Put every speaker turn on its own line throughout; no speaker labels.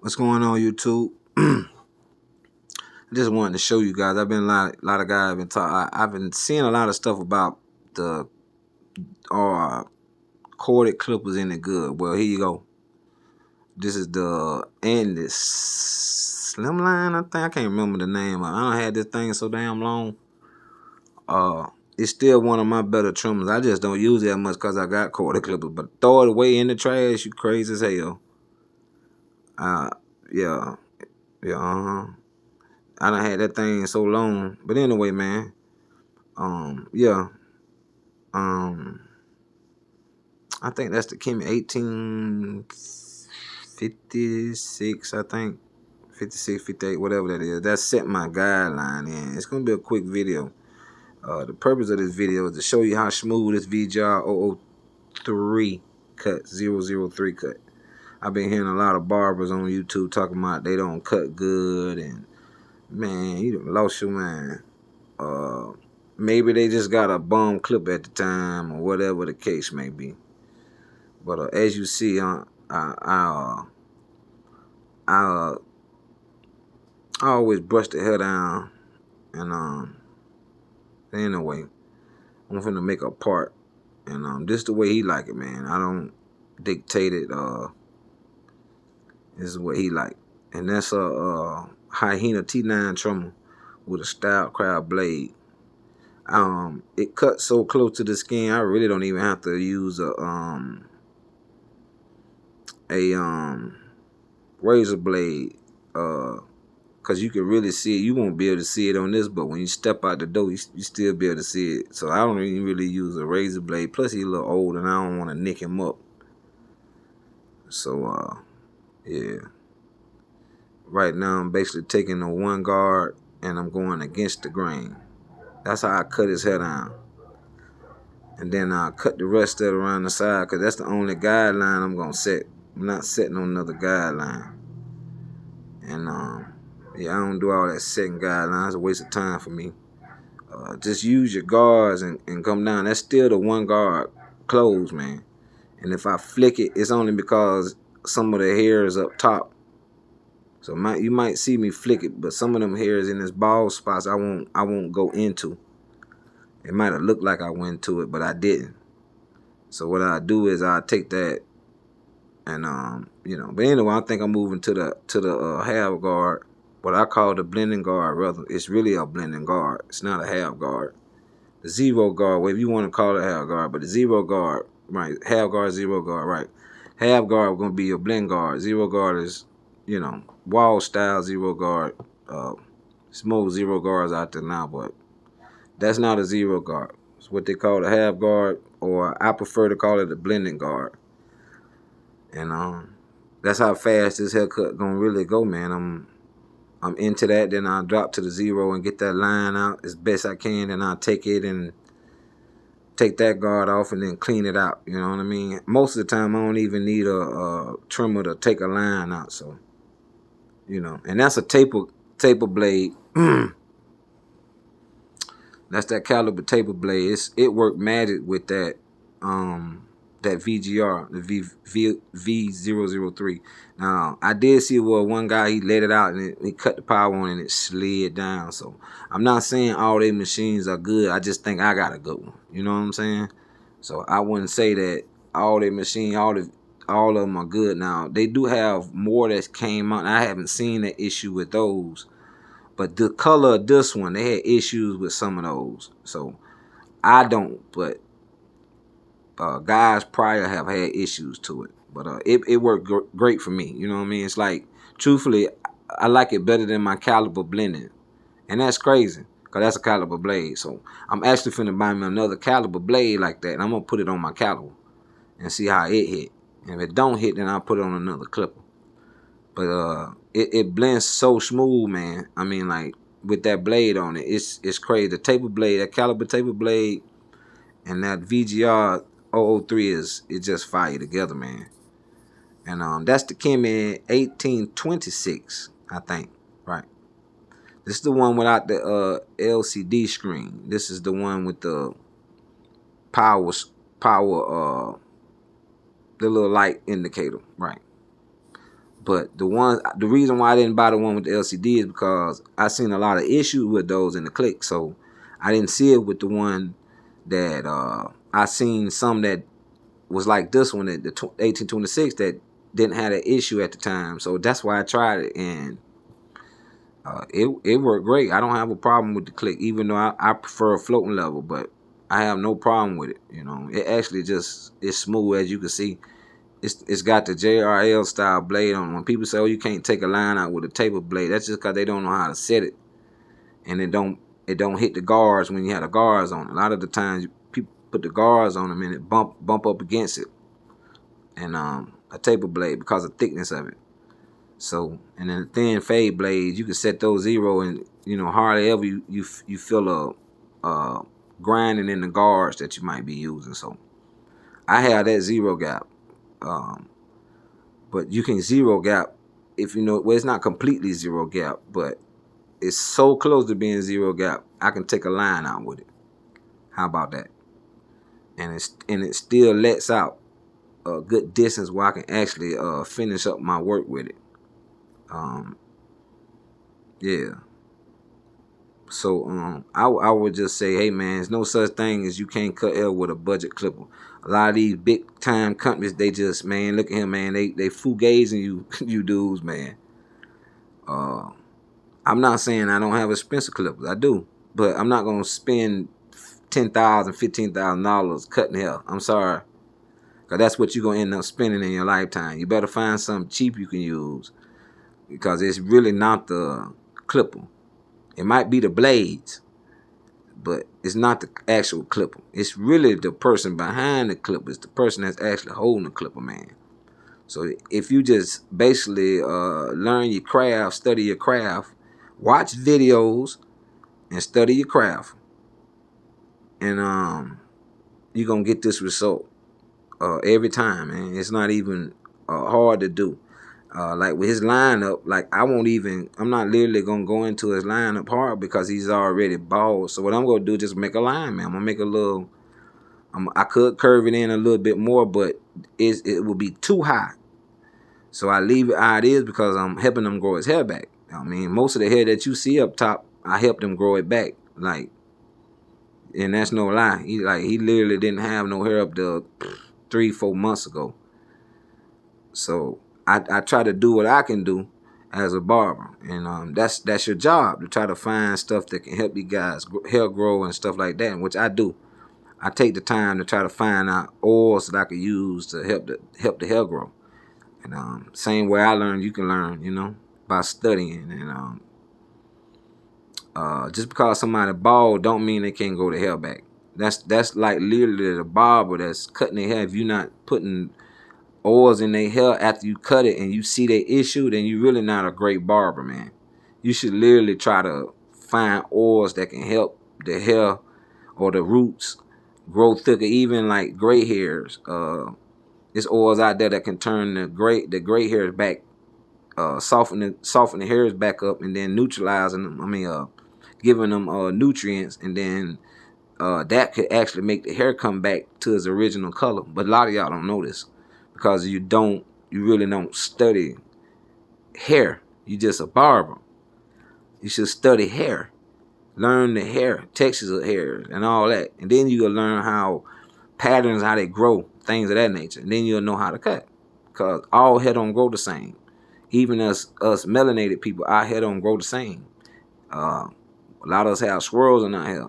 What's going on, YouTube? I just wanted to show you guys. I've been a lot of guys have been talking. I've been seeing a lot of stuff about the corded clippers in the good. Well, here you go. This is the endless slimline. I think I can't remember the name. I don't had this thing so damn long. It's still one of my better trimmers. I just don't use it as much because I got corded clippers. But throw it away in the trash, you crazy as hell. Yeah, yeah. I done had that thing so long. But anyway, man. Yeah. I think that's the Kemei1826, I think. 56, 58, whatever that is. That set my guideline in. It's gonna be a quick video. The purpose of this video is to show you how smooth this VGR-V003 cut, 003 cut. I've been hearing a lot of barbers on YouTube talking about they don't cut good, and man, you done lost your mind. Maybe they just got a bum clip at the time, or whatever the case may be. But as you see, I always brush the hair down, and anyway, I'm finna make a part, and this is the way he like it, man. I don't dictate it. This is what he like, and that's a hyena T9 trimmer with a stout crowd blade. It cuts so close to the skin, I really don't even have to use a razor blade, cause you can really see it. You won't be able to see it on this, but when you step out the door, you still be able to see it. So I don't even really use a razor blade. Plus he's a little old, and I don't want to nick him up. So yeah. Right now I'm basically taking the one guard and I'm going against the grain. That's how I cut his hair down. And then I'll cut the rest of it around the side, because that's the only guideline I'm going to set. I'm not setting on another guideline. And yeah, I don't do all that setting guidelines. It's a waste of time for me. Just use your guards and come down. That's still the one guard closed, man. And if I flick it, it's only because some of the hair is up top. So you might see me flick it, but some of them hairs in this bald spots I won't go into. It might have looked like I went to it, but I didn't. So what I do is I take that and But anyway, I think I'm moving to the half guard, what I call the blending guard. Rather, it's really a blending guard. It's not a half guard. The zero guard, well, if you want to call it half guard, but the zero guard, right? Half guard, zero guard, right? Half guard gonna be your blend guard. Zero guard is, wall style zero guard. It's more zero guards out there now, but that's not a zero guard. It's what they call a half guard, or I prefer to call it a blending guard. And that's how fast this haircut gonna really go, man. I'm into that. Then I'll drop to the zero and get that line out as best I can. Then I'll take it and take that guard off and then clean it out. You know what I mean? Most of the time I don't even need a trimmer to take a line out. So, and that's a taper blade. That's that caliber taper blade. It worked magic with that that VGR, the V003. Now I did see where one guy, he let it out and he cut the power on and it slid down. So I'm not saying all their machines are good. I just think I got a good one. You know what I'm saying? So I wouldn't say that all their machines, all of them are good. Now they do have more that came out. I haven't seen that issue with those. But the color of this one, they had issues with some of those. So I don't, but guys prior have had issues to it. But it worked great for me. You know what I mean? It's like, truthfully, I like it better than my caliber blending. And that's crazy, because that's a caliber blade. So I'm actually finna buy me another caliber blade like that, and I'm going to put it on my caliber and see how it hit. And if it don't hit, then I'll put it on another clipper. But it blends so smooth, man. I mean, like, with that blade on it, it's crazy. The taper blade, that caliber taper blade, and that VGR-V003 it's just fire together, man. And that's the Kemei1826, I think, right? This is the one without the LCD screen. This is the one with the power, the little light indicator, right? But the reason why I didn't buy the one with the LCD is because I seen a lot of issues with those in the click. So I didn't see it with the one that I seen some that was like this one, the 1826, that didn't have that issue at the time. So that's why I tried it, and it worked great. I don't have a problem with the click, even though I prefer a floating level, but I have no problem with it. You know, it actually just is smooth, as you can see. It's got the JRL style blade on. When people say, "Oh, you can't take a line out with a taper blade," that's just because they don't know how to set it, and it don't hit the guards when you have the guards on. A lot of the times, people put the guards on them and it bump up against it, and a taper blade because of the thickness of it. So, and then the thin fade blades, you can set those 0, and you know hardly ever you feel a grinding in the guards that you might be using. So, I have that 0 gap. But you can 0 gap if you know, well, it's not completely 0 gap, but it's so close to being 0 gap, I can take a line out with it. How about that? And it still lets out a good distance where I can actually finish up my work with it. Yeah. So I would just say, hey man, there's no such thing as you can't cut L with a budget clipper. A lot of these big time companies, they just, man, look at him, man, they fugazing you you dudes, man. I'm not saying I don't have expensive clippers. I do. But I'm not gonna spend $10,000, $15,000 cutting hair. I'm sorry. Cause that's what you're gonna end up spending in your lifetime. You better find something cheap you can use. Because it's really not the clipper. It might be the blades, but it's not the actual clipper. It's really the person behind the clipper. It's the person that's actually holding the clipper, man. So if you just basically learn your craft, study your craft, watch videos, and study your craft, and you're gonna get this result every time, man. It's not even hard to do. Like with his lineup, like I'm not literally gonna go into his lineup hard because he's already bald. So what I'm gonna do is just make a line, man. I'm gonna make a little. I could curve it in a little bit more, but it would be too high. So I leave it how it is because I'm helping him grow his hair back. I mean, most of the hair that you see up top, I helped him grow it back. Like, and that's no lie. He literally didn't have no hair up to 3-4 months ago. So I try to do what I can do as a barber, and that's your job, to try to find stuff that can help you guys hair grow and stuff like that, which I do. I take the time to try to find out oils that I could use to help the hair grow. And same way I learned, you can learn, you know, by studying. And just because somebody bald don't mean they can't grow the hair back. That's like literally the barber that's cutting their hair. If you're not putting oils in their hair after you cut it and you see their issue, then you're really not a great barber, man. You should literally try to find oils that can help the hair or the roots grow thicker, even like gray hairs. There's oils out there that can turn the gray hairs back, soften the hairs back up, and then neutralizing them. Giving them nutrients, and then that could actually make the hair come back to its original color. But a lot of y'all don't know this because you really don't study hair. You just a barber. You should study hair, learn the hair, textures of hair, and all that, and then you'll learn how patterns, how they grow, things of that nature, and then you'll know how to cut. Cause all hair don't grow the same. Even us melanated people, our hair don't grow the same. A lot of us have swirls in our hair.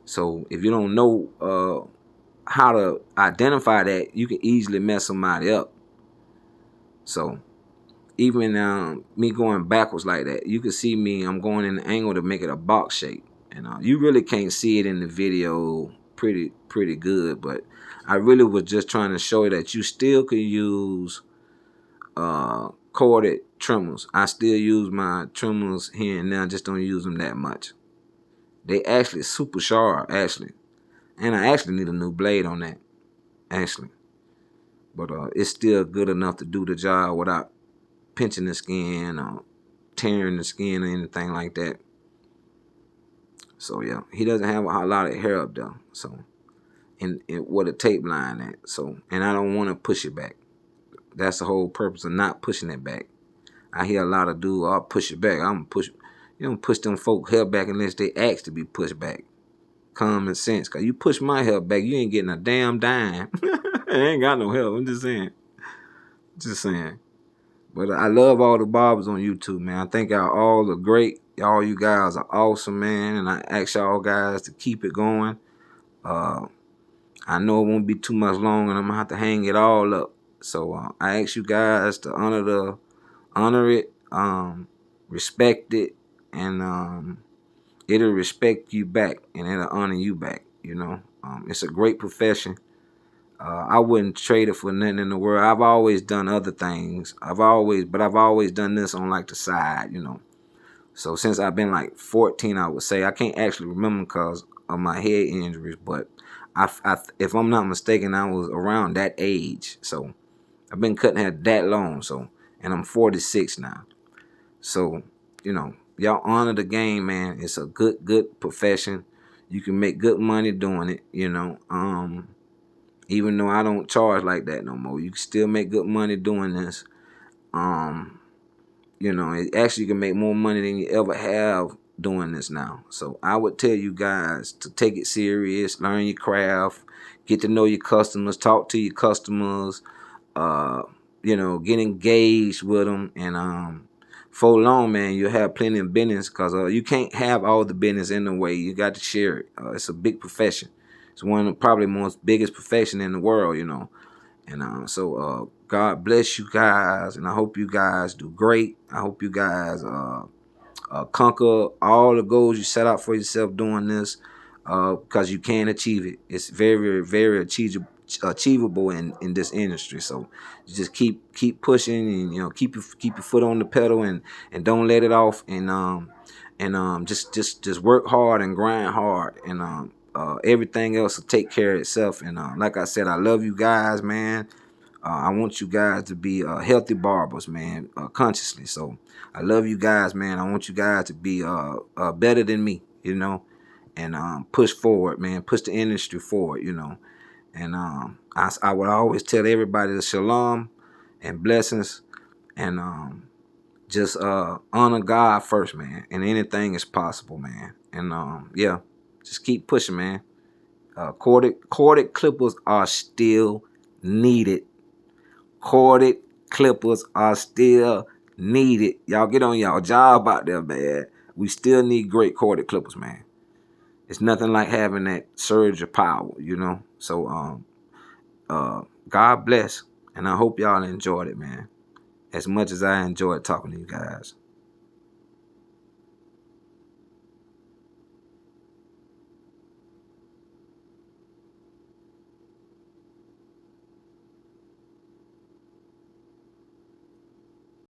So if you don't know how to identify that, you can easily mess somebody up. So even me going backwards like that, you can see me, I'm going in the angle to make it a box shape. And you really can't see it in the video pretty good, but I really was just trying to show you that you still could use corded trimmers. I still use my trimmers here and now, just don't use them that much. They actually super sharp, actually. And I actually need a new blade on that, actually. But it's still good enough to do the job without pinching the skin or tearing the skin or anything like that. So yeah, he doesn't have a lot of hair up there. So, and with a tape line at. So, and I don't want to push it back. That's the whole purpose of not pushing it back. I hear a lot of dudes, I'll push it back. I'm push. You don't push them folk hair back unless they ask to be pushed back. Common sense, cause you push my hair back, you ain't getting a damn dime. I ain't got no help. I'm just saying. Just saying. But I love all the barbers on YouTube, man. I think y'all all are great. All you guys are awesome, man. And I ask y'all guys to keep it going. I know it won't be too much long, and I'm gonna have to hang it all up. So I ask you guys to honor it, respect it, and it'll respect you back, and it'll honor you back. You know, it's a great profession. I wouldn't trade it for nothing in the world. I've always done other things. I've always done this on like the side, you know. So since I've been like 14, I would say I can't actually remember because of my head injuries, but if I'm not mistaken, I was around that age. So I've been cutting hair that long. So, and I'm 46 now. So, you know, y'all honor the game, man. It's a good profession. You can make good money doing it, you know. Even though I don't charge like that no more, you can still make good money doing this. You know, it actually can make more money than you ever have doing this now. So I would tell you guys to take it serious, learn your craft, get to know your customers, talk to your customers, uh, you know, get engaged with them, and for long, man, you'll have plenty of business because you can't have all the business in the way. You got to share it. It's a big profession. It's one of the probably most biggest profession in the world, you know. And so God bless you guys, and I hope you guys do great. I hope you guys conquer all the goals you set out for yourself doing this, because you can achieve it. It's very achievable in this industry. So you just keep pushing, and you know, keep your foot on the pedal, and don't let it off, and just work hard and grind hard, and everything else will take care of itself. And like I said, I love you guys, man. I want you guys to be healthy barbers, man, consciously. So I love you guys, man. I want you guys to be better than me, you know, and push forward, man. Push the industry forward, you know. And I would always tell everybody to shalom and blessings, and just honor God first, man. And anything is possible, man. And yeah, just keep pushing, man. Corded clippers are still needed. Corded clippers are still needed. Y'all get on y'all job out there, man. We still need great corded clippers, man. It's nothing like having that surge of power, you know. So God bless, and I hope y'all enjoyed it, man, as much as I enjoyed talking to you guys.